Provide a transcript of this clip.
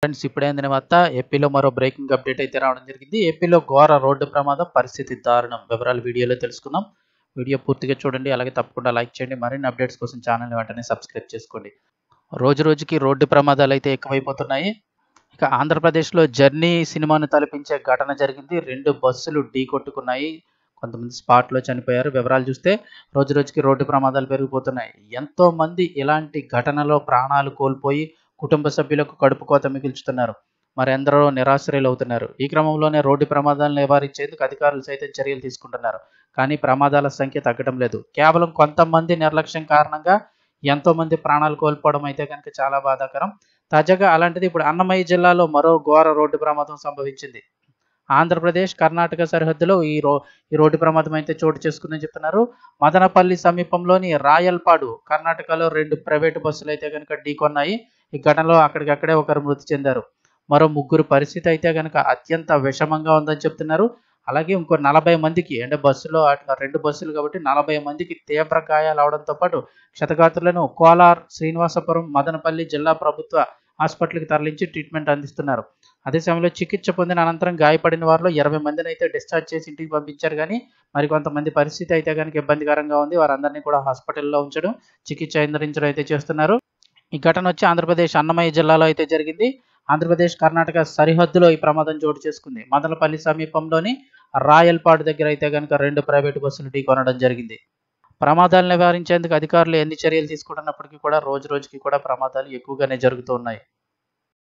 Friends ఇప్పుడే అందిన వార్త ఏపీలో మరో బ్రేకింగ్ అప్డేట్ అయితే రావడం జరిగింది. ఏపీలో ఘోర రోడ్డు ప్రమాదం, పరిస్థితి దారుణం. వివరాలు వీడియోలో తెలుసుకుందాం. వీడియో పూర్తిగా చూడండి, అలాగే తప్పకుండా లైక్ చేయండి. మరిన్ని అప్డేట్స్ కోసం ఛానల్ని వెంటనే సబ్స్క్రైబ్ చేసుకోండి. రోజు రోజుకి రోడ్డు ప్రమాదాలు అయితే ఎక్కువైపోతున్నాయి. ఇక ఆంధ్రప్రదేశ్లో జర్నీ సినిమాను తలపించే ఘటన జరిగింది. 2 బస్సులు ఢీ కొట్టుకున్నాయి. కొంతమంది స్పాట్లో చనిపోయారు. వివరాలు చూస్తే రోజు రోజుకి రోడ్డు ప్రమాదాలు పెరిగిపోతున్నాయి. ఎంతో మంది ఇలాంటి ఘటనలో ప్రాణాలు కోల్పోయి కుటుంబ సభ్యులకు కడుపు కోత మిగిల్చుతున్నారు. మరెందరో నిరాశ్రయులవుతున్నారు. ఈ క్రమంలోనే రోడ్డు ప్రమాదాలను నివారించేందుకు అధికారులు సైతం చర్యలు తీసుకుంటున్నారు. కానీ ప్రమాదాల సంఖ్య తగ్గడం లేదు. కేవలం కొంతమంది నిర్లక్ష్యం కారణంగా ఎంతో మంది ప్రాణాలు కోల్పోవడం అయితే కనుక చాలా బాధాకరం. తాజాగా అలాంటిది ఇప్పుడు అన్నమయ్య జిల్లాలో మరో ఘోర రోడ్డు ప్రమాదం సంభవించింది. ఆంధ్రప్రదేశ్ కర్ణాటక సరిహద్దులో ఈ రోడ్డు ప్రమాదం అయితే చోటు చేసుకుందని చెప్తున్నారు. మదనపల్లి సమీపంలోని రాయల్పాడు కర్ణాటకలో 2 ప్రైవేటు బస్సులు అయితే కనుక ఢీకొన్నాయి. ఈ ఘటనలో అక్కడికక్కడే ఒకరు మృతి చెందారు. మరో 3 పరిస్థితి అయితే కనుక అత్యంత విషమంగా ఉందని చెప్తున్నారు. అలాగే ఇంకో 40 మందికి, అంటే బస్సులో 2 బస్సులు కాబట్టి 40 మందికి తీవ్ర గాయాలు అవడంతో పాటు క్షతగాత్రులను కోలార్, శ్రీనివాసపురం, మదనపల్లి జిల్లా ప్రభుత్వ హాస్పిటల్కి తరలించి ట్రీట్మెంట్ అందిస్తున్నారు. అదే సమయంలో చికిత్స పొందిన అనంతరం గాయపడిన వారిలో 20 మందిని అయితే డిశ్చార్జ్ చేసి ఇంటికి పంపించారు. కానీ మరికొంతమంది పరిస్థితి అయితే కనుక ఇబ్బందికరంగా ఉంది. వారందరినీ కూడా హాస్పిటల్లో ఉంచడం, చికిత్స అందించడం అయితే చేస్తున్నారు. ఈ ఘటన వచ్చి ఆంధ్రప్రదేశ్ అన్నమయ్య జిల్లాలో అయితే జరిగింది. ఆంధ్రప్రదేశ్ కర్ణాటక సరిహద్దులో ఈ ప్రమాదం చోటు చేసుకుంది. మదనపల్లి సమీపంలోని రాయల్పాడు దగ్గర అయితే కనుక 2 ప్రైవేటు బస్సులు ఢీకొనడం జరిగింది. ప్రమాదాలు నివారించేందుకు అధికారులు ఎన్ని చర్యలు తీసుకుంటున్నప్పటికీ కూడా రోజు రోజుకి కూడా ప్రమాదాలు ఎక్కువగానే జరుగుతూ ఉన్నాయి.